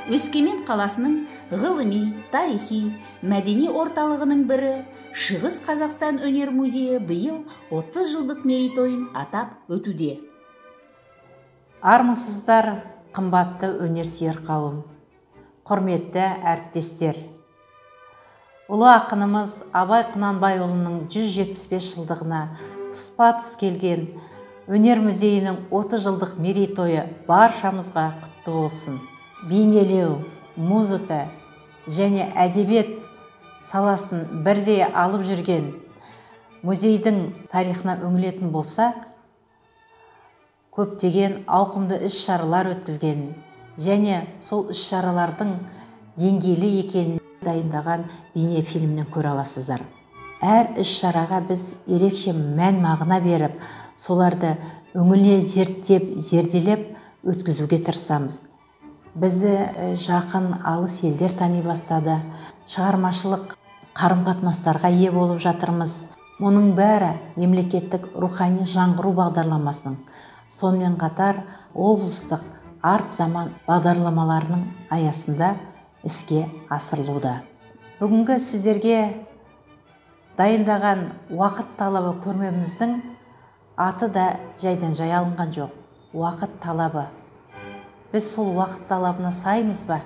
Өскемен қаласының ғылыми, тарихи, мәдени орталығының бірі Шығыс Қазақстан өнер музейі биыл 30 жылдық мерейтойын атап өтуде. Армысыздар, қымбатты өнерсүйер қауым, құрметті әріптестер. Ұлы ақынымыз Абай Құнанбайұлының 175 жылдығына тұспа-тұс келген өнер музейінің 30 жылдық мерейтойы баршамызға құтты болсын. Бейнелеу, музыка және әдебиет саласын бірдей алып жүрген музейдің тарихына үңілетін болса, көптеген ауқымды іс-шаралар өткізген және сол іс-шаралардың деңгейлі екенін дайындаған бейнефильмнен көре аласыздар. Әр іс-шараға біз ерекше мән-мағына беріп, соларды үңіле зерттеп, зерделеп өткізуге тырысамыз. Бізді жақын алыс елдер тани бастады, шығармашылық қарым-қатынастарға ие болып жатырмыз. Мұның бәрі мемлекеттік рухани жаңғыру бағдарламасының, сонымен қатар облыстық арт заман бағдарламаларының аясында іске асырылуда. Бүгінгі сіздерге дайындаған уақыт талабы көрмеміздің аты да жайдан жай алынған жоқ. Уақыт талабы. Біз сол уақыт талабына саймыз ба?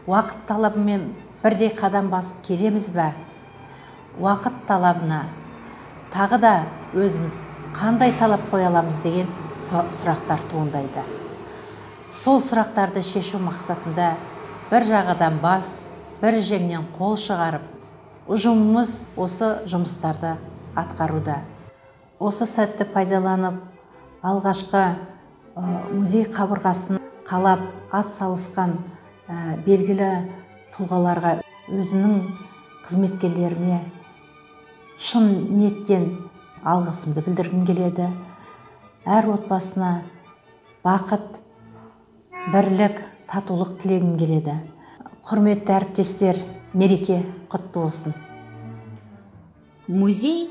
Уақыт талабымен бірдей қадам басып келеміз ба? Уақыт талабына тағы да өзіміз қандай талап қоя аламыз деген сұрақтар туындайды. Сол сұрақтарды шешу мақсатында бір жағадан бас, бір жеңнен қол шығарып, ұжымымыз осы жұмыстарды атқаруда. Осы сәтті пайдаланып, алғашқы музей қабырғасын қалап ат салысқан белгілі тұлғаларға, өзімнің қызметкерлеріме шын ниеттен алғысымды білдіргім келеді. Әр отбасына бақыт, бірлік, татулық тілегім келеді. Құрметті әріптестер, мереке құтты болсын. Музей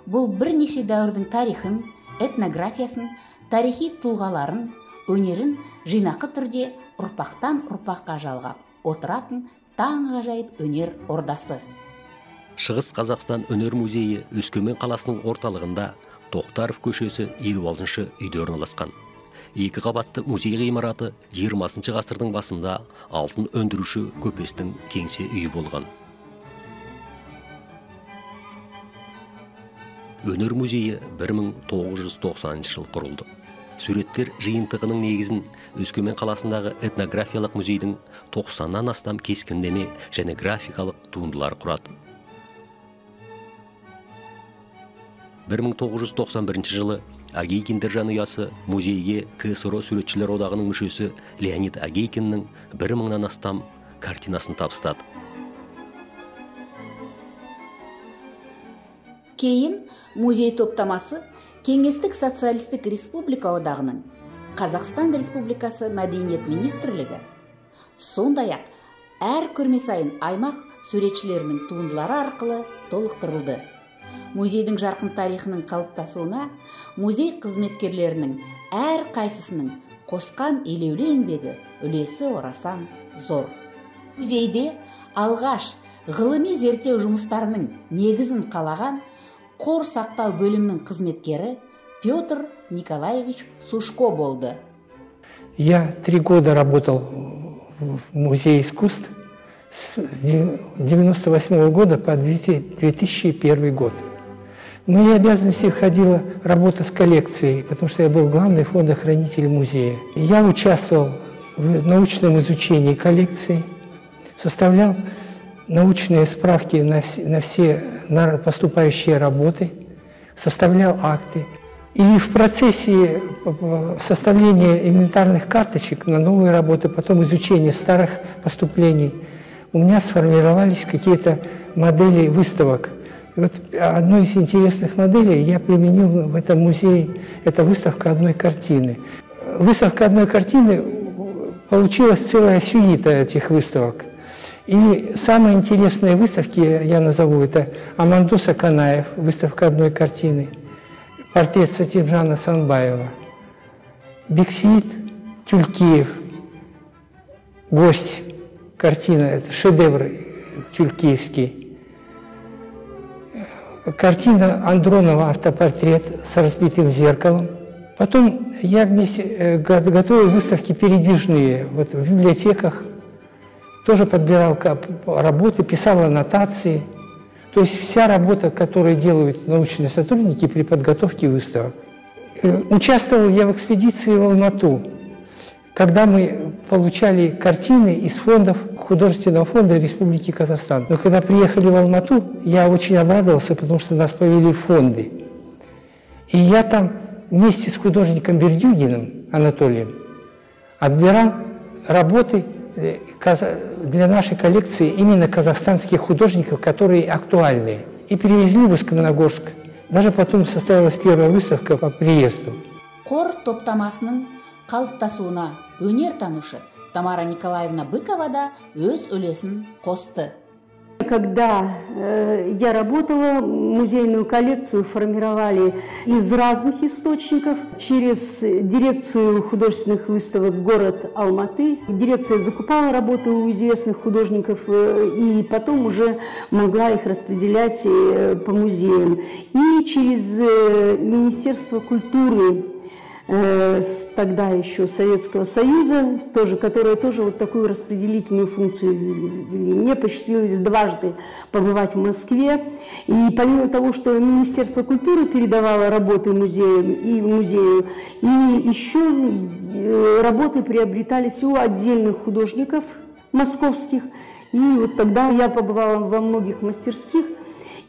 бұл бірнеше дәуірдің тарихын, этнографиясын, тарихи тұлғаларын, өнерін жинақы түрде ұрпақтан ұрпаққа жалғап отыратын таңғажайып өнер ордасы. Шығыс Қазақстан өнер музейі Өскемен қаласының орталығында Тоқтаров көшесі 56-шы үйде орналасқан. Екі қабатты музей ғимараты 20 ғасырдың басында алтын өндіруші көпестің кеңсе үйі болған. Өнер музейі 1990 жыл құрылды. Суреттер жиынтығының негізін Өскемен қаласындағы этнографиялық музейдің 90-нан астам кескіндеме және графикалық туындылар құрады. 1991 жылы Агейкиндер жанұясы музейге КСР суретшілер одағының мүшесі Леонид Агейкиннің 1000-нан астам картинасын табыстады. Кейін музей топтамасы Кеңестік социалистік республика одағының Қазақстан Республикасы Мәдениет министрлігі, сондай-ақ әр көрме сайын аймақ суретшілерінің туындылары арқылы толықтырылды. Музейдің жарқын тарихының қалыптасуына музей қызметкерлерінің әр қайсысының қосқан елеулі еңбегі үлесі орасан зор. Музейде алғаш ғылыми зерттеу жұмыстарының негізін қалаған қор сақтау бөлімінің қызметкері Петр Николаевич Сушко болды. Я 3 года работал в Музее искусств с 1998 года по 2001 год. В мои обязанности входила работа с коллекцией, потому что я был главный фондохранитель музея. Я участвовал в научном изучении коллекции, составлял научные справки на все поступающие работы, составлял акты. И в процессе составления инвентарных карточек на новые работы, потом изучения старых поступлений, у меня сформировались какие-то модели выставок. И вот одну из интересных моделей я применил в этом музее, это выставка одной картины. Выставка одной картины, получилась целая сюита этих выставок. И самые интересные выставки, я назову, это Амандус Аканаев, выставка одной картины, портрет Сатимжана Санбаева, Бексит Тюлькиев, «Гость». Картина, это шедевр тюлькиевский. Картина Андронова «Автопортрет» с разбитым зеркалом. Потом я вместе готовил выставки передвижные вот, в библиотеках. Тоже подбирал работы, писал аннотации. То есть вся работа, которую делают научные сотрудники при подготовке выставок. Участвовал я в экспедиции в Алмату, когда мы получали картины из фондов художественного фонда Республики Казахстан. Но когда приехали в Алмату, я очень обрадовался, потому что нас повели в фонды. И я там вместе с художником Бердюгиным Анатолием отбирал работы для нашей коллекции именно казахстанских художников, которые актуальны. И перевезли в Усть-Каменогорск. Даже потом состоялась первая выставка по приезду. Қор топтамасының қалыптасуына өнер танушы Тамара Николаевна Быкова да өз үлесін қосты. Когда я работала, музейную коллекцию формировали из разных источников. Через дирекцию художественных выставок город Алматы. Дирекция закупала работы у известных художников и потом уже могла их распределять по музеям. И через Министерство культуры тогда еще Советского Союза, которое тоже вот такую распределительную функцию вели. Мне посчастливилось дважды побывать в Москве. И помимо того, что Министерство культуры передавало работы музею, и еще работы приобретались у отдельных художников московских. И вот тогда я побывала во многих мастерских,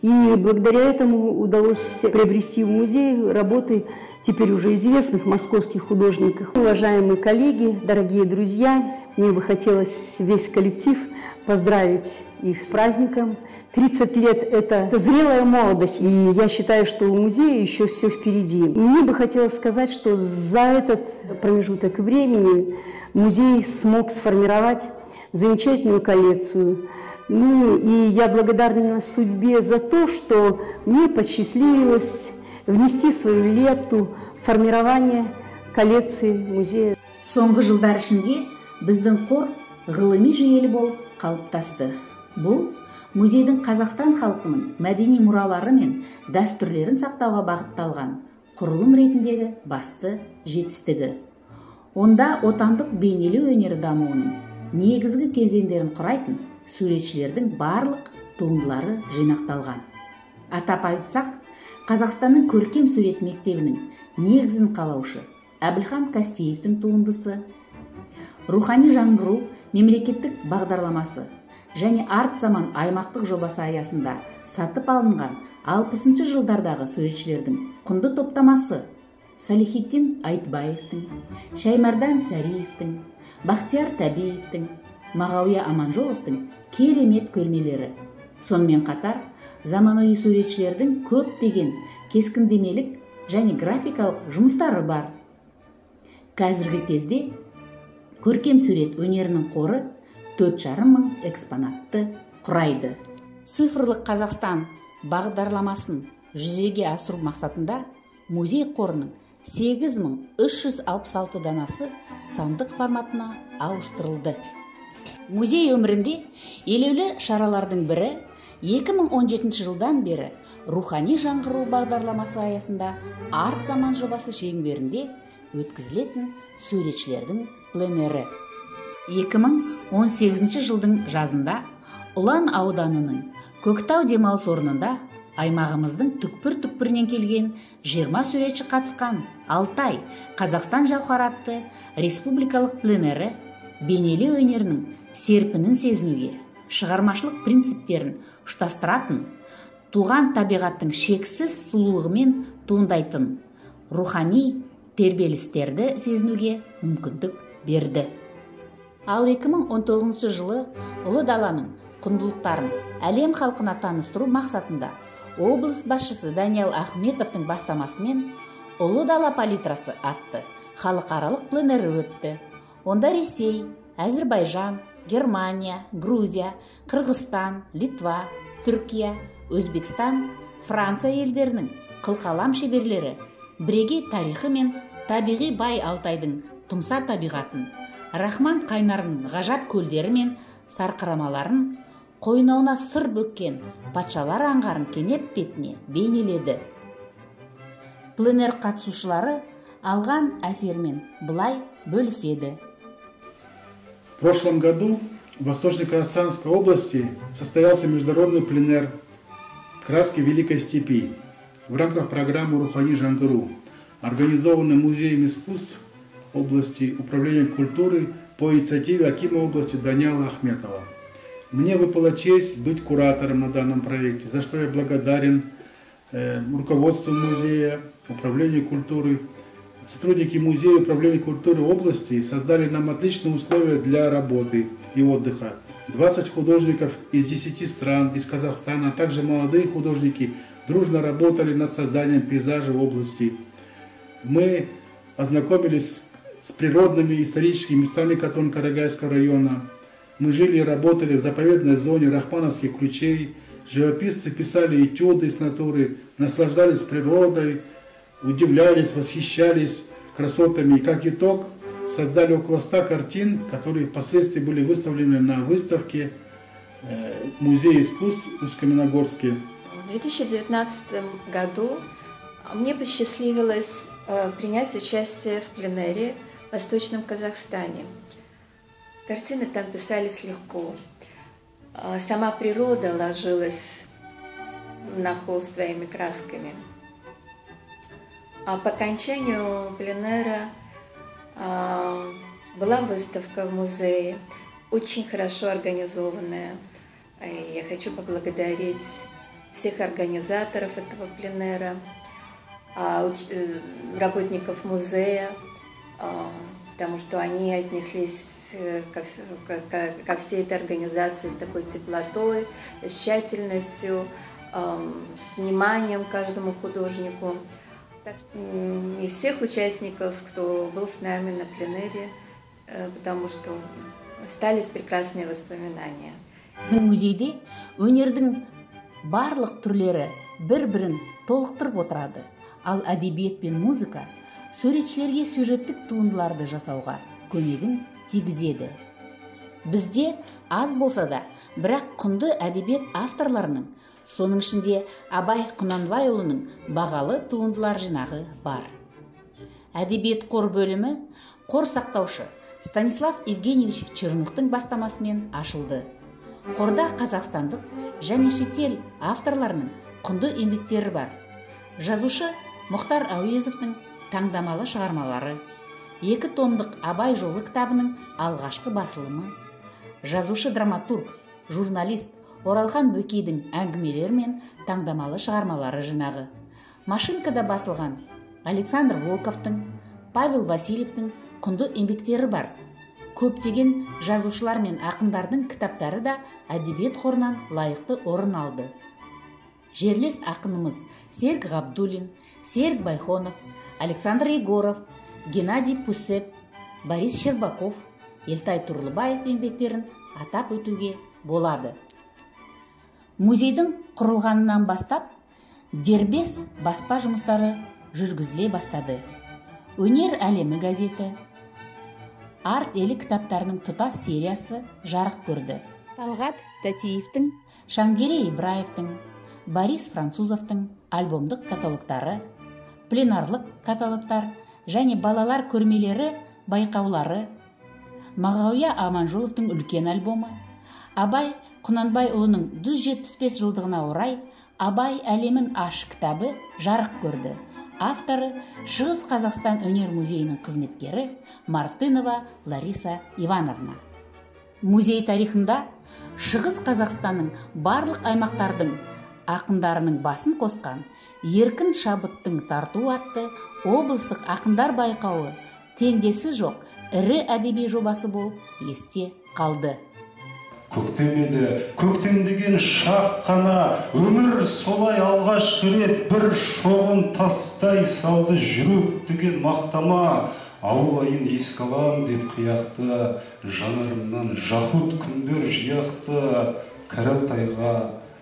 и благодаря этому удалось приобрести в музей работы теперь уже известных московских художников. Уважаемые коллеги, дорогие друзья, мне бы хотелось весь коллектив поздравить их с праздником. 30 лет – это зрелая молодость, и я считаю, что у музея еще все впереди. Мне бы хотелось сказать, что за этот промежуток времени музей смог сформировать замечательную коллекцию. Ну и я благодарна судьбе за то, что мне посчастливилось внести свою лепту в формирование коллекции музея. Соңғы жылдар ішінде біздің қор ғылыми жүйелі болып қалыптасты. Бұл музейдің Қазақстан халқының мәдени мұралары мен дәстүрлерін сақтауға бағытталған құрылым ретіндегі басты жетістігі. Онда отандық бейнелеу өнері дамуының негізгі кезеңдерін құрайтын суретшілердің барлық туындылары жинақталған. Атап айтсақ, Қазақстанның көркем сурет мектебінің негізін қалаушы Әбілхан Кастеевтің туындысы, рухани жаңғыру мемлекеттік бағдарламасы және арт заман аймақтық жобасы аясында сатып алынған 60 жылдардағы суретшілердің құнды топтамасы Салихиддин Айтбаевтың, Шаймардан Сәриевтің, Бақтияр Тәбиевтің, Мағауия Аманжоловтың керемет көрмелері. Сонымен қатар, заманауи суретшілердің көптеген кескіндемелік және графикалық жұмыстары бар. Қазіргі кезде көркем сурет өнерінің қоры 4,5 мың экспонатты құрайды. Цифрлық Қазақстан бағдарламасын жүзеге асыру мақсатында музей қорының 8366 данасы сандық форматына ауыстырылды. Музей өмірінде елеулі шаралардың бірі 2017 жылдан бері рухани жаңғыру бағдарламасы аясында арт заман жобасы шеңберінде өткізілетін суретшілердің пленері. 2018 жылдың жазында Ұлан ауданының Көктау демалыс орнында аймағымыздың түкпір-түкпірінен келген 20 суретші қатысқан Алтай Қазақстан жауһаратты республикалық пленері бейнелеу өнерінің серпінін сезінуге, шығармашылық принциптерін ұштастыратын, туған табиғаттың шексіз сұлулығымен туындайтын рухани тербелістерді сезінуге мүмкіндік берді. Ал 2019 жылы Ұлы даланың құндылықтарын әлем халқына таныстыру мақсатында облыс басшысы Даниал Ахметовтың бастамасымен Ұлы дала палитрасы атты халықаралық пленері өтті. Онда Ресей, Әзірбайжан, Германия, Грузия, Қырғызстан, Литва, Түркия, Өзбекстан, Франция елдерінің қылқалам шеберлері бірегей тарихы мен табиғи бай Алтайдың тұмса табиғатын, Рахман Қайнардың ғажап көлдері мен сарқырамаларын, қойнауына сыр бөккен патшалар аңғарын кенеп бетіне бейнеледі. Пленер қатысушылары алған әсермен былай бөліседі. В прошлом году в Восточно-Казахстанской области состоялся международный пленэр «Краски Великой Степи» в рамках программы «Рухани Жангыру», организованной Музеем искусств области управления культуры по инициативе акима области Даниала Ахметова. Мне выпала честь быть куратором на данном проекте, за что я благодарен руководству музея, управлению культуры. Сотрудники музея управления культуры области создали нам отличные условия для работы и отдыха. 20 художников из 10 стран, из Казахстана, а также молодые художники дружно работали над созданием пейзажа в области. Мы ознакомились с природными историческими местами Катон-Карагайского района. Мы жили и работали в заповедной зоне Рахмановских ключей. Живописцы писали этюды с натуры, наслаждались природой, удивлялись, восхищались красотами. И как итог, создали около 100 картин, которые впоследствии были выставлены на выставке Музея искусств в Усть-Каменогорске. В 2019 году мне посчастливилось принять участие в пленэре в Восточном Казахстане. Картины там писались легко. Сама природа ложилась на холст своими красками. А по окончанию пленэра была выставка в музее, очень хорошо организованная. Я хочу поблагодарить всех организаторов этого пленэра, работников музея, потому что они отнеслись ко всей этой организации с такой теплотой, с тщательностью, с вниманием к каждому художнику. И всех участников, кто был с нами на пленэре, потому что остались прекрасные воспоминания. Музейде өнердің барлық түрлері бір-бірін толықтырып отырады. Ал әдебиет пен музыка суретшілерге сюжеттік туындыларды жасауға көмегін тигізеді. Бізде аз болса да, бірақ құнды әдебиет авторларының, соның ішінде Абай Құнанбайұлының бағалы туындылар жинағы бар. Әдебиет қор бөлімі қор сақтаушы Станислав Евгеньевич Чернухтың бастамасымен ашылды. Қорда қазақстандық және шетел авторларының құнды еңбектері бар. Жазушы Мұхтар Әуезовтың таңдамалы шығармалары, 2 томдық Абай жолы кітабының алғашқы басылымы, жазушы драматург, журналист Оралхан Бөкейдің әңгімелері мен таңдамалы шығармалары жинағы, Машинкада басылған Александр Волковтың, Павел Васильевтің құнды еңбектері бар. Көптеген жазушылар мен ақындардың кітаптары да әдебиет қорынан лайықты орын алды. Жерлес ақынымыз Серік Ғабдуллин, Серік Байхонов, Александр Егоров, Геннадий Пусеп, Борис Щербаков, Елтай Тұрлыбаев еңбектерін атап өтуге болады. Музейдің құрылғанынан бастап, дербес баспа жұмыстары жүргізіле бастады. Өнер әлемі газеті, арт елі кітаптарының тұтас сериясы жарық көрді. Талғат Тәтиевтің, Шангеле Ибраевтың, Борис Французовтың альбомдық каталогтары, пленарлық каталогтар және балалар көрмелері байқаулары, Мағауия Аманжоловтың үлкен альбомы, Абай Құнанбайұлының 175 жылдығына орай Абай әлемін аш кітабы жарық көрді. Авторы Шығыс Қазақстан өнер музейінің қызметкері Мартынова Лариса Ивановна. Музей тарихында Шығыс Қазақстанның барлық аймақтардың ақындарының басын қосқан Еркін шабыттың тарту атты облыстық ақындар байқауы теңдесі жоқ ірі әдеби жобасы болып есте қалды. Көктем еді, көктем деген шақ қана, өмір солай алғаш рет бір шоғын тастай салды жүрек деген мақтама. Ауыл айын еске алам деп қияқты, жанарымнан жақұт күндер жияқты. Кәралтайға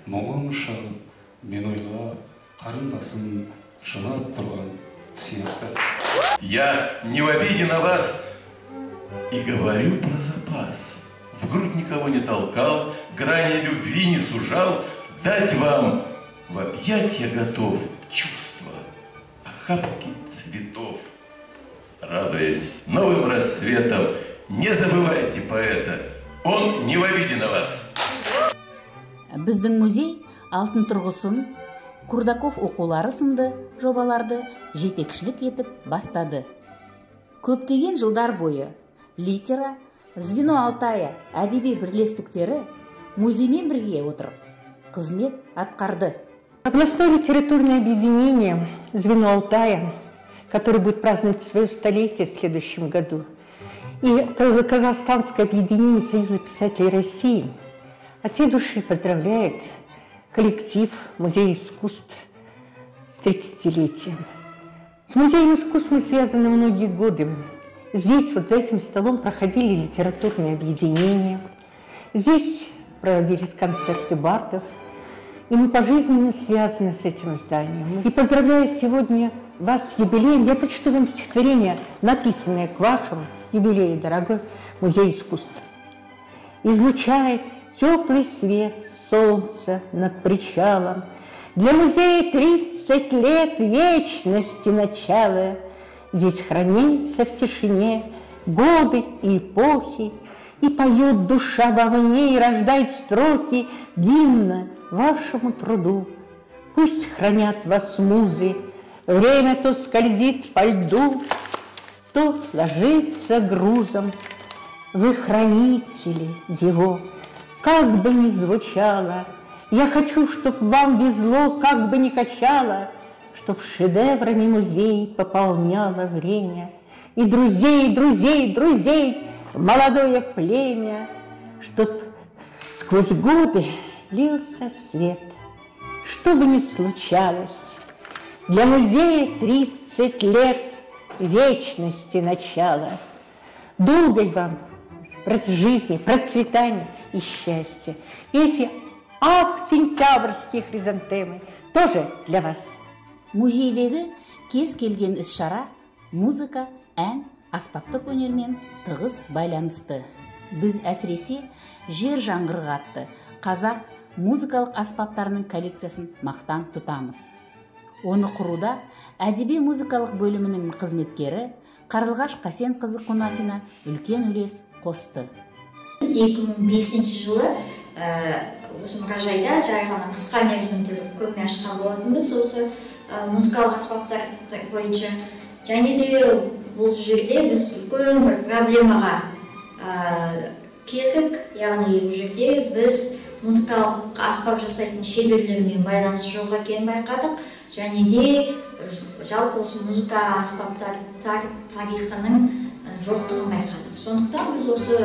мұңым шағып, мен ойлап, қарындасым жылап тұрған сияқты. Я не в обиде на вас И говорю про запас. В грудь никого не толкал, грани любви не сужал. Дать вам в объятья готов чувства, охапки цветов. Радуясь новым рассветом, не забывайте поэта, он не в обиде на вас. Біздің музей алтын тұрғысын, Курдаков оқулары сынды жобаларды жетекшілік етіп бастады. Көптеген жылдар бойы литера, Звено Алтая әдеби бірлестіктері музеймен бірге отырып қызмет атқарды. Областное литературное объединение «Звено Алтая», которое будет праздновать свое столетие в следующем году, и Казахстанское объединение Союза писателей России от всей души поздравляет коллектив Музея искусств с 30-летием. С Музеем искусств мы связаны многие годы. Здесь, вот за этим столом, проходили литературные объединения, здесь проводились концерты бардов, и мы пожизненно связаны с этим зданием. И поздравляю сегодня вас с юбилеем, я прочту вам стихотворение, написанное к вашему юбилею, дорогой Музей искусств. Излучает теплый свет солнца над причалом, для музея 30 лет вечности начала. Здесь хранится в тишине годы и эпохи, и поет душа во мне, и рождает строки гимна вашему труду. Пусть хранят вас музы, время то скользит по льду, то ложится грузом. Вы хранители его, как бы ни звучало. Я хочу, чтоб вам везло, как бы ни качало, чтоб шедеврами музей пополняло время. И друзей, друзей, друзей, молодое племя, чтоб сквозь годы лился свет. Что бы ни случалось, для музея 30 лет вечности начала. Долгой вам жизни, процветания и счастья. И эти сентябрьские хризантемы тоже для вас. Музейдегі кез келген іс-шара музыка, ән, аспаптық өнермен тығыз байланысты. Біз әсіресе жер жаңғырығы атты қазақ музыкалық аспаптарының коллекциясын мақтан тұтамыз. Оны құруда әдеби музыкалық бөлімінің қызметкері Қарлығаш Қасенқызы Қонафина үлкен үлес қосты. Біз 2005 жылы осы мұражайда жай ғана қысқа мерзімді көрме ашқан болатынбыз осы музыкалық аспаптар бойынша. Және де бұл жерде біз үлкен бір проблемаға келдік, яғни бұл жерде біз музыкалық аспап жасайтын шеберлермен байланыс жоқ екенін байқадық, және де жалпы осы музыка аспаптар тарихының жоқтығын байқадық. Сондықтан біз осы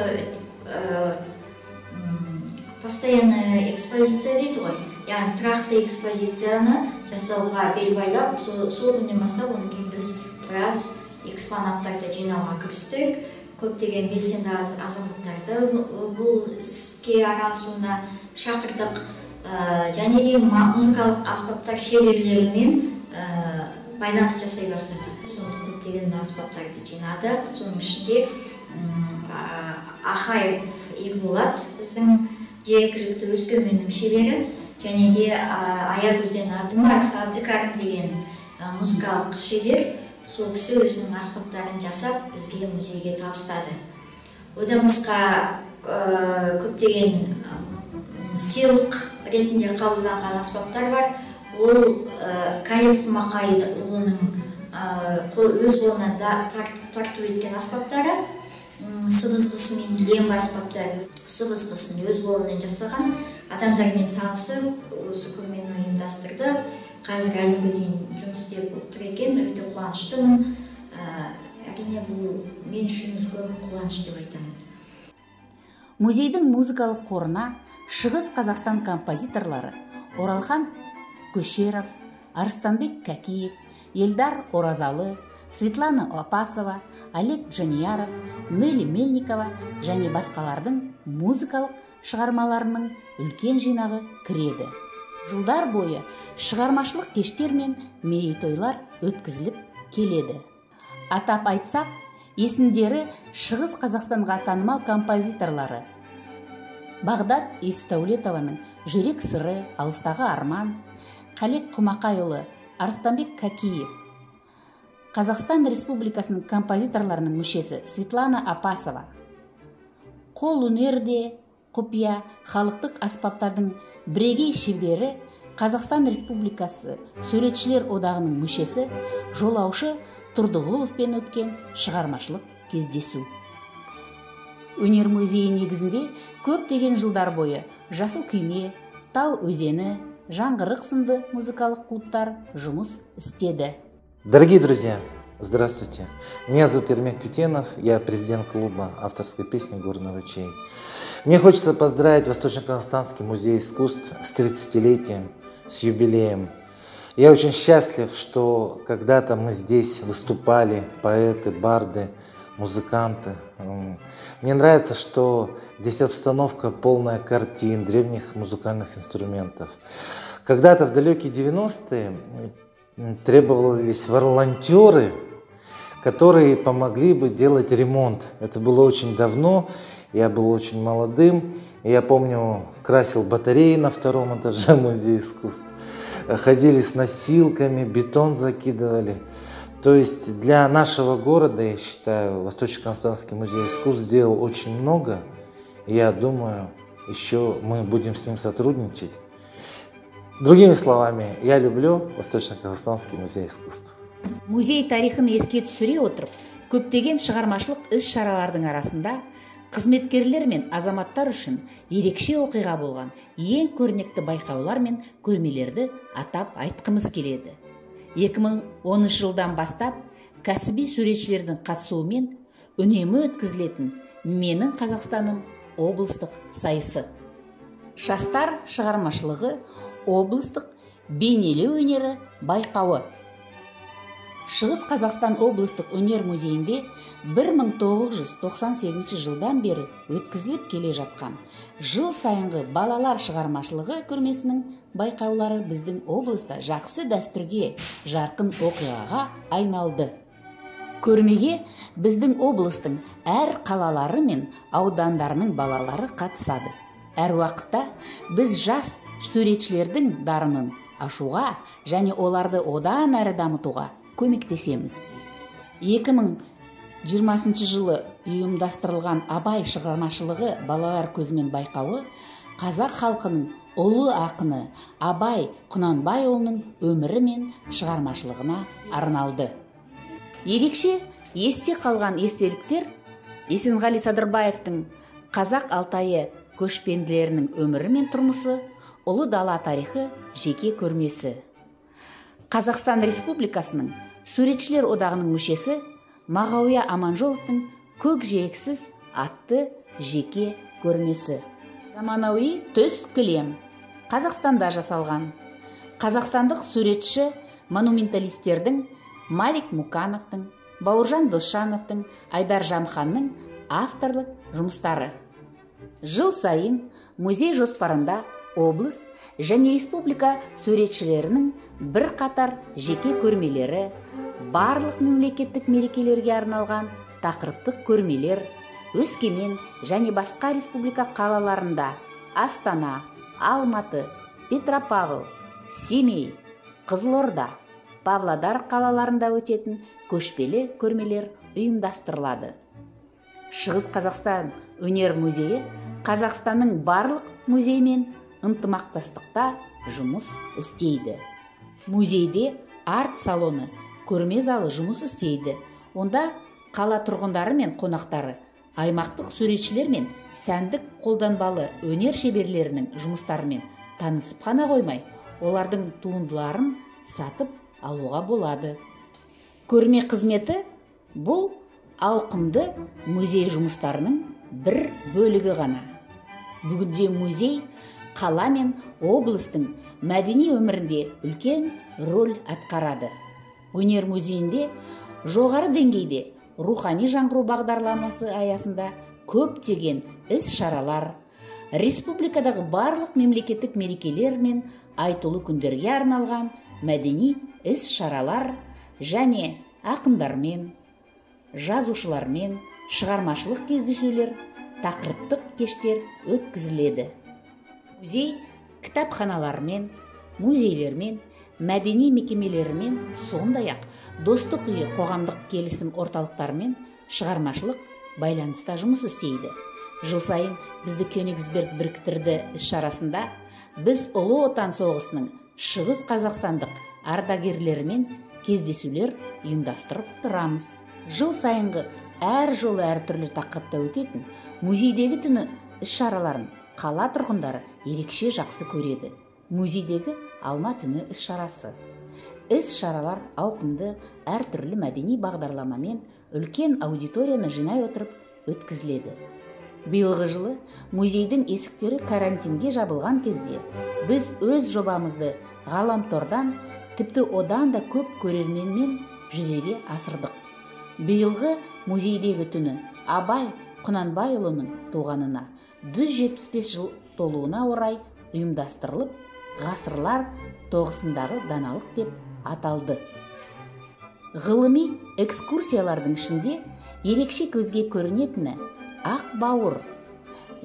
постоянный экспозиция дейді ғой, яғни тұрақты экспозицияны жасауға бел байлап, сол күннен бастап онан кейін біз біраз экспонаттарды жинауға кірістік. Көптеген белсенді азаматтарды бұл іске араласуына шақырдық. Және де музыкалық аспаптар шеберлерімен байланыс жасай бастадық. Сондықтан көптеген аспаптарды жинадық. Соның ішінде Ахаев Ерболат біздің жергілікті Өскеменнің шебері, және де Аягөзден Абдымаров Абдыкарым деген музыкалық шебер, сол кісі өзінің аспаптарын жасап бізге музейге табыстады. Одан басқа көптеген сыйлық ретінде қабылданған аспаптар бар. Ол Калим Құмақайұлының өз қолынан тарту еткен аспаптары, сыбызғысы мен лембі аспаптары, сыбызғысын өз қолынан жасаған, адамдармен танысып, осы көрмені ұйымдастырдық. Қазір әлі дейін жұмыс істеп отыр екен, өте қуаныштымын. Әрине бұл мен үшін үлкен қуаныш деп айтамын. Музейдің музыкалық қорына Шығыс Қазақстан композиторлары Оралхан Көшеров, Арыстанбек Кәкиев, Елдар Оразалы, Светлана Опасова, Олег Джанияров, Нелли Мельникова және басқалардың музыкалық шығармаларының үлкен жинағы кіреді. Жылдар бойы шығармашылық кештер мен мерейтойлар өткізіліп келеді. Атап айтсақ, Есімдері Шығыс Қазақстанға танымал композиторлары Бағдат Есдәулетованың Жүрек сыры, Алыстағы арман, Қалек Құмақайұлы, Арыстанбек Кәкиев, Қазақстан Республикасының композиторларының мүшесі Светлана Апасова, қол өнерде құпия халықтық аспаптардың бірегей шебері Қазақстан Республикасы Суретшілер одағының мүшесі Жолаушы Тұрдығұловпен өткен шығармашылық кездесу. Өнер музейі негізінде көптеген жылдар бойы Жасыл күйме, Тау өзені, Жаңғырық сынды музыкалық клубтар жұмыс істеді. Дорогие друзья, здравствуйте. Меня зовут Ермек Тютенов, я президент клуба авторской песни «Горный ручей». Мне хочется поздравить Восточно-Казахстанский музей искусств с 30-летием, с юбилеем. Я очень счастлив, что когда-то мы здесь выступали, поэты, барды, музыканты. Мне нравится, что здесь обстановка полная картин, древних музыкальных инструментов. Когда-то в далекие 90-е требовались волонтеры, которые помогли бы делать ремонт. Это было очень давно, я был очень молодым. Я помню, красил батареи на 2-м этаже музея искусств. Ходили с носилками, бетон закидывали. То есть для нашего города, я считаю, Восточно-Казахстанский музей искусств сделал очень много. И я думаю, еще мы будем с ним сотрудничать. Другими словами, я люблю Восточно-Казахстанский музей искусств. Музей тарихын еске түсіре отырып, көптеген шығармашылық іс-шаралардың арасында қызметкерлер мен азаматтар үшін ерекше оқиға болған ең көрнекті байқаулар мен көрмелерді атап айтқымыз келеді. 2010 жылдан бастап кәсіби суретшілердің қатысуымен үнемі өткізілетін «Менің Қазақстаным» облыстық сайысы. Жастар шығармашылығы облыстық бейнелеу өнері байқауы. Шығыс Қазақстан облыстық өнер музейінде 1998 жылдан бері өткізіліп келе жатқан жыл сайынғы балалар шығармашылығы көрмесінің байқаулары біздің облыста жақсы дәстүрге, жарқын оқиғаға айналды. Көрмеге біздің облыстың әр қалалары мен аудандарының балалары қатысады. Әр уақытта біз жас суретшілердің дарынын ашуға және оларды одан әрі дамытуға көмектесеміз. 2020 жылы ұйымдастырылған Абай шығармашылығы балалар көзімен байқауы қазақ халқының ұлы ақыны Абай Құнанбайұлының өмірі мен шығармашылығына арналды. Ерекше есте қалған естеліктер Есенғали Садырбаевтың Қазақ Алтайы көшпенділерінің өмірі мен тұрмысы, ұлы дала тарихы жеке көрмесі. Қазақстан Республикасының Суретшілер одағының мүшесі Мағауия Аманжоловтың Көкжиексіз атты жеке көрмесі. Заманауи төс кілем Қазақстанда жасалған. Қазақстандық суретші монументалистердің Малик Мукановтың, Бауыржан Досжановтың, Айдар Жамханның авторлық жұмыстары. Жыл сайын музей жоспарында облыс және республика суретшілерінің бір қатар жеке көрмелері, барлық мемлекеттік мерекелерге арналған тақырыптық көрмелер Өскемен және басқа республика қалаларында Астана, Алматы, Петропавл, Семей, Қызылорда, Павлодар қалаларында өтетін көшпелі көрмелер ұйымдастырылады. Шығыс Қазақстан өнер музейі Қазақстанның барлық музеймен ынтымақтастықта жұмыс істейді. Музейде арт салоны, көрме залы жұмыс істейді. Онда қала тұрғындары мен қонақтары аймақтық суретшілер мен сәндік қолданбалы өнер шеберлерінің жұмыстарымен танысып қана қоймай, олардың туындыларын сатып алуға болады. Көрме қызметі бұл ауқымды музей жұмыстарының бір бөлігі ғана. Бүгінде музей қала мен облыстың мәдени өмірінде үлкен рөл атқарады. Өнер музейінде жоғары деңгейде рухани жаңғыру бағдарламасы аясында көптеген іс-шаралар, республикадағы барлық мемлекеттік мерекелер мен айтулы күндерге арналған мәдени іс-шаралар және ақындармен, жазушылармен шығармашылық кездесулер, тақырыптық кештер өткізіледі. Музей кітапханалармен, музейлермен, мәдени мекемелермен, сондай-ақ достық үйі қоғамдық келісім орталықтарымен шығармашылық байланыста жұмыс істейді. Жыл сайын бізді Кёнигсберг біріктірді іс-шарасында біз Ұлы Отан соғысының шығыс қазақстандық ардагерлерімен кездесулер ұйымдастырып тұрамыз. Жыл сайынғы әр жолы әртүрлі тақырыпта өтетін музейдегі түні іс-шараларын қала тұрғындары ерекше жақсы көреді. Музейдегі алма түні іс-шарасы. Іс-шаралар ауқымды әртүрлі мәдени бағдарламамен үлкен аудиторияны жинай отырып өткізіледі. Биылғы жылы музейдің есіктері карантинге жабылған кезде біз өз жобамызды ғаламтордан тіпті одан да көп көрерменмен жүзеге асырдық. Биылғы музейдегі түні Абай Құнанбайұлының туғанына 175 жыл толуына орай ұйымдастырылып, ғасырлар тоғысындағы даналық деп аталды. Ғылыми экскурсиялардың ішінде ерекше көзге көрінетіні Ақ бауыр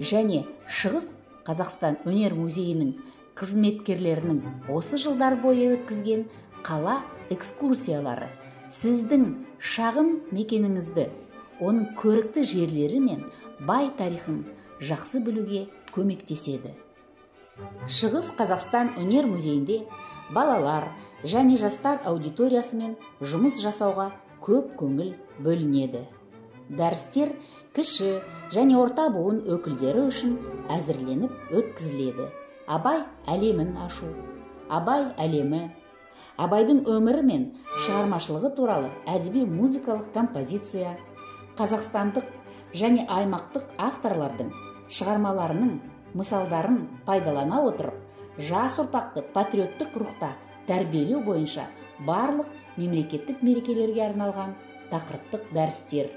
және Шығыс Қазақстан өнер музейінің қызметкерлерінің осы жылдар бойы өткізген қала экскурсиялары сіздің шағын мекеніңізді, оның көрікті жерлері мен бай тарихын жақсы білуге көмектеседі. Шығыс Қазақстан өнер музейінде балалар және жастар аудиториясымен жұмыс жасауға көп көңіл бөлінеді. Дәрістер кіші және орта буын өкілдері үшін әзірленіп өткізіледі. Абай әлемін ашу, Абай әлемі, Абайдың өмірі мен шығармашылығы туралы әдеби музыкалық композиция, қазақстандық және аймақтық авторлардың шығармаларының мысалдарын пайдалана отырып, жас ұрпақты патриоттық рухта тәрбиелеу бойынша барлық мемлекеттік мерекелерге арналған тақырыптық дәрістер.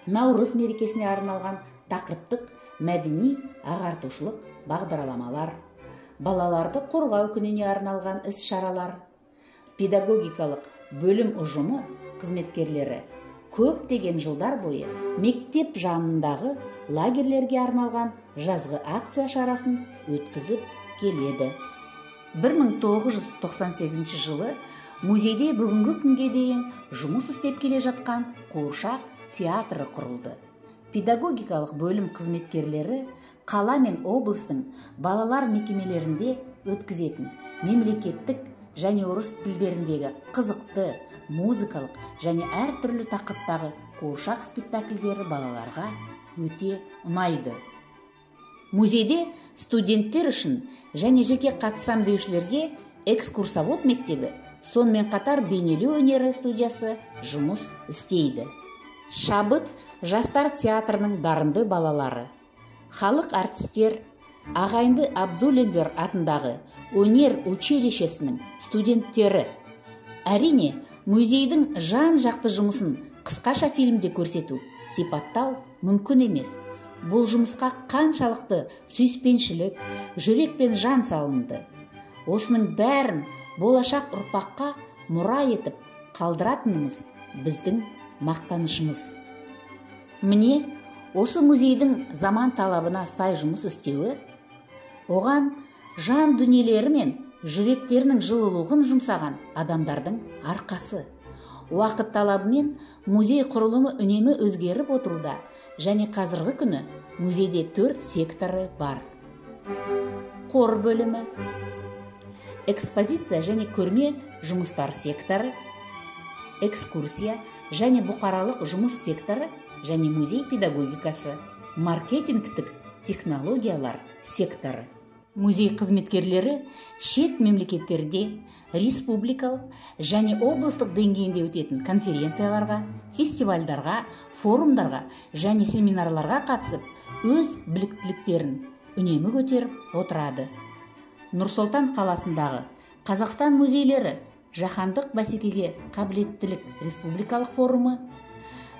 Наурыз мерекесіне арналған тақырыптық мәдени ағартушылық бағдарламалар, балаларды қорғау күніне арналған іс-шаралар, педагогикалық бөлім ұжымы қызметкерлері көптеген жылдар бойы мектеп жанындағы лагерлерге арналған жазғы акция шарасын өткізіп келеді. 1998 жылы музейде бүгінгі күнге дейін жұмыс істеп келе жатқан қуыршақ театры құрылды. Педагогикалық бөлім қызметкерлері қала мен облыстың балалар мекемелерінде өткізетін мемлекеттік және орыс тілдеріндегі қызықты музыкалық және әртүрлі тақырыптағы қуыршақ спектакльдері балаларға өте ұнайды. Музейде студенттер үшін және жеке қатысам деушілерге экскурсовод мектебі, сонымен қатар бейнелеу өнері студиясы жұмыс істейді. Шабыт жастар театрының дарынды балалары, халық артистер, Ағайынды Абдуллиндер атындағы өнер училищесінің студенттері. Әрине, музейдің жан-жақты жұмысын қысқаша фильмде көрсету, сипаттау мүмкін емес. Бұл жұмысқа қаншалықты сүйіспеншілік, жүрек пен жан салынды. Осының бәрін болашақ ұрпаққа мұра етіп қалдыратынымыз біздің мақтанышымыз. Міне, осы музейдің заман талабына сай жұмыс істеуі, оған жан дүниелері мен жүректерінің жылылығын жұмсаған адамдардың арқасы. Уақыт талабымен музей құрылымы үнемі өзгеріп отыруда және қазіргі күні музейде 4 секторы бар. Қор бөлімі, экспозиция және көрме жұмыстар секторы, экскурсия және бұқаралық жұмыс секторы және музей педагогикасы, маркетингтік технологиялар секторы. Музей қызметкерлері шет мемлекеттерде, республикалық және облыстық деңгейінде өтетін конференцияларға, фестивальдарға, форумдарға және семинарларға қатысып, өз біліктіліктерін үнемі көтеріп отырады. Нұр-Сұлтан қаласындағы Қазақстан музейлері жаһандық бәсекеге қабілеттілік республикалық форумы,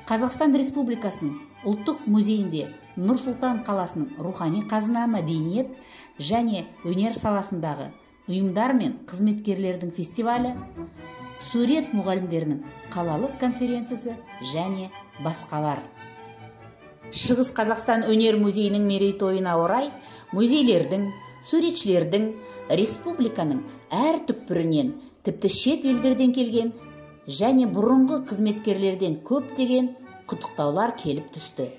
Қазақстан Республикасының ұлттық музейінде Нұр-Сұлтан қаласының рухани қазына мәдениет және өнер саласындағы ұйымдар мен қызметкерлердің фестивалі, сурет мұғалімдерінің қалалық конференциясы және басқалар. Шығыс Қазақстан өнер музейінің мерейтойына орай музейлердің, суретшілердің, республиканың әр түкпірінен, тіпті шет елдерден келген және бұрынғы қызметкерлерден көптеген құттықтаулар келіп түсті.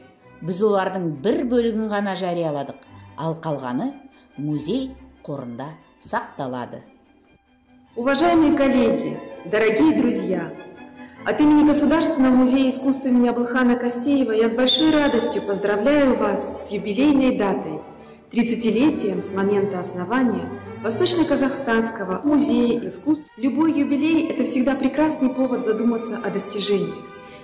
Біз олардың бір бөлігін ғана жарияладық, ал қалғаны музей қорында сақталады. Уважаемые коллеги, дорогие друзья! От имени Государственного музея искусства имени Абылхана Костеева я с большой радостью поздравляю вас с юбилейной датой, 30-летием с момента основания Восточно-Казахстанского музея искусств. Любой юбилей – это всегда прекрасный повод задуматься о достижениях.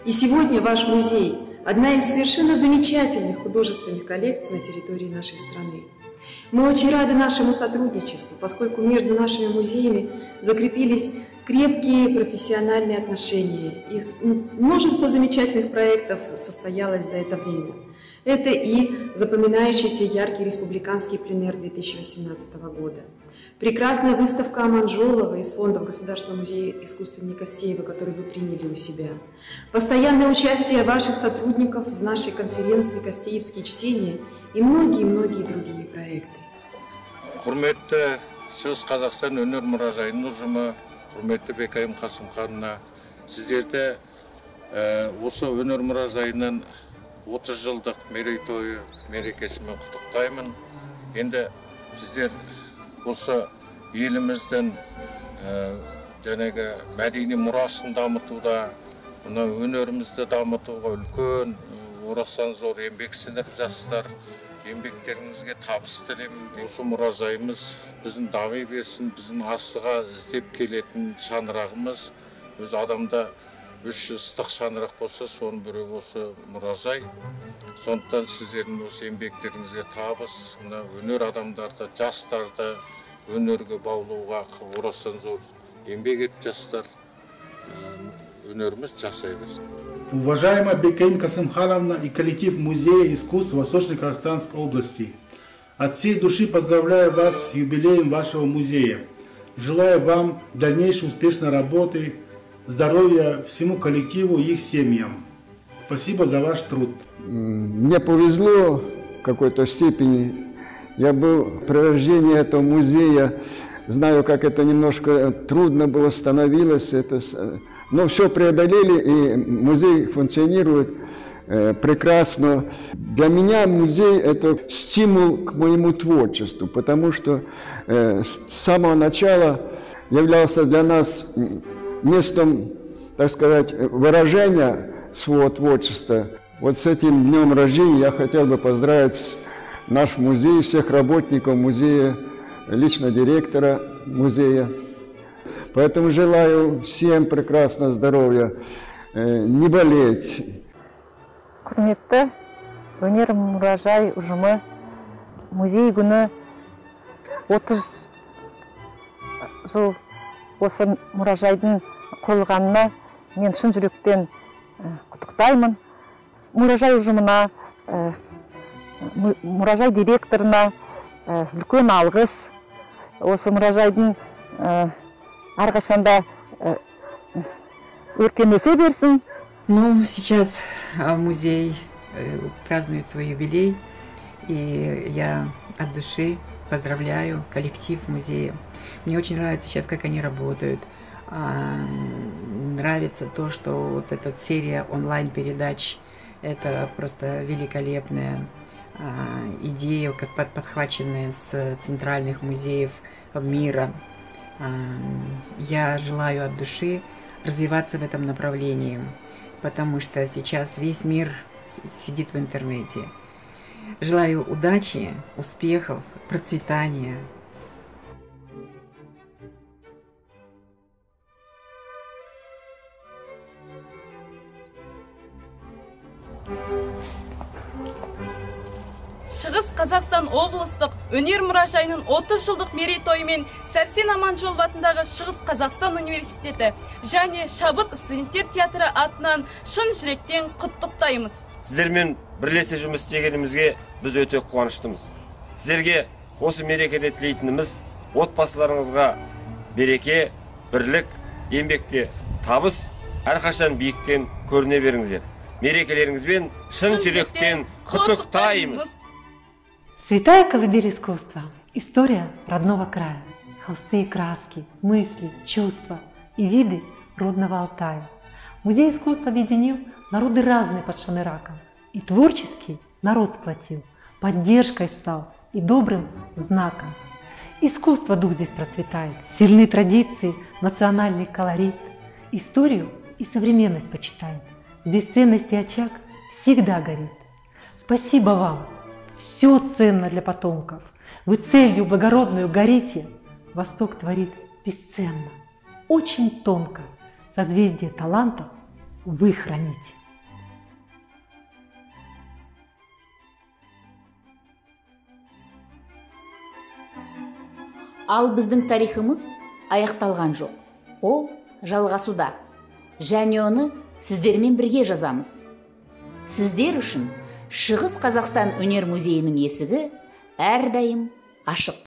И сегодня ваш музей – одна из совершенно замечательных художественных коллекций на территории нашей страны. Мы очень рады нашему сотрудничеству, поскольку между нашими музеями закрепились крепкие профессиональные отношения, и множество замечательных проектов состоялось за это время. Это и запоминающийся яркий республиканский пленэр 2018 года, прекрасная выставка Аманжолова из фондов Государственного музея искусств имени Костеева, который вы приняли у себя, постоянное участие ваших сотрудников в нашей конференции «Костеевские чтения» и многие-многие другие проекты. Құрметті Шығыс Қазақстан өнер мұражайының ұжымы, құрметті Бекайым Қасымханына, сіздерді осы өнер мұражайының 30 жылдық мерейтойы мерекесімен құттықтаймын. Енді сіздер осы еліміздің мәдени мұрасын дамытуда, өнерімізді дамытуға үлкен орасан зор еңбек сіңіріп жассыздар. Еңбектеріңізге табыс тілеймін. Осы мұражайымыз біздің дами берсін, біздің асыға іздеп келетін шаңырағымыз. Өз адамда 300 ыстық шаңырақ болса, соның бірі осы мұражай. Сондықтан сіздердің осы еңбектеріңізге табыс, өнер адамдарды, жастарды өнерге баулуға орасан зор еңбек етіп жастар. Өнеріміз жасай берсін. Уважаемая Бекайым Касымхановна и коллектив Музея искусств Восточно-Казахстанской области, от всей души поздравляю вас с юбилеем вашего музея. Желаю вам дальнейшей успешной работы, здоровья всему коллективу и их семьям. Спасибо за ваш труд. Мне повезло в какой-то степени. Я был при рождении этого музея, знаю, как это немножко трудно было становилось. Но все преодолели, и музей функционирует прекрасно. Для меня музей – это стимул к моему творчеству, потому что с самого начала являлся для нас местом, так сказать, выражения своего творчества. Вот с этим днем рождения я хотел бы поздравить наш музей, всех работников музея, лично директора музея. Поэтому желаю всем прекрасного здоровья, не болеть. Құрметті өнер мұражай ұжымы, музей күні 30 жыл осы мұражайдың құрылғанына мен шын жүректен құттықтаймын. Мұражай ұжымына, мұражай директорына үлкен алғыс. Осы мұражайдың арқашанда өркендесе берсін. Ну, сейчас музей празднует свой юбилей, и я от души поздравляю коллектив музея. Мне очень нравится сейчас, как они работают. Нравится то, что вот эта серия онлайн-передач, это просто великолепная идея, подхваченная с центральных музеев мира. Я желаю от души развиваться в этом направлении, потому что сейчас весь мир сидит в интернете. Желаю удачи, успехов, процветания. Шығыс Қазақстан облыстық өнер мұражайының 30 жылдық мерейтойымен Сәрсен Аманжолов атындағы Шығыс Қазақстан университеті және Шабыт студенттер театры атынан шын жүректен құттықтаймыз. Сіздермен бірлесе жұмыс істегенімізге біз өте қуаныштымыз. Сіздерге осы мерекеде тілейтініміз отбасыларыңызға береке, бірлік, еңбекте табыс, әрқашан биіктен көріне беріңіздер. Мерекелеріңізбен шын жүректен құттықтаймыз. Святая колыбель искусства. История родного края. Холсты и краски, мысли, чувства и виды родного Алтая. Музей искусства объединил народы разные под шаныраком. И творческий народ сплотил, поддержкой стал и добрым знаком. Искусство дух здесь процветает, сильные традиции, национальный колорит. Историю и современность почитает. Здесь ценность и очаг всегда горит. Спасибо вам, все ценно для потомков. Вы целью благородную горите. Восток творит бесценно, очень тонко. Созвездие талантов вы храните. Ал біздің тарихымыз аяқталған жоқ. Ол жалғасуда. Және оны сіздермен бірге жазамыз. Сіздер үшін Шығыс Қазақстан өнер музейінің есігі әрдайым ашық.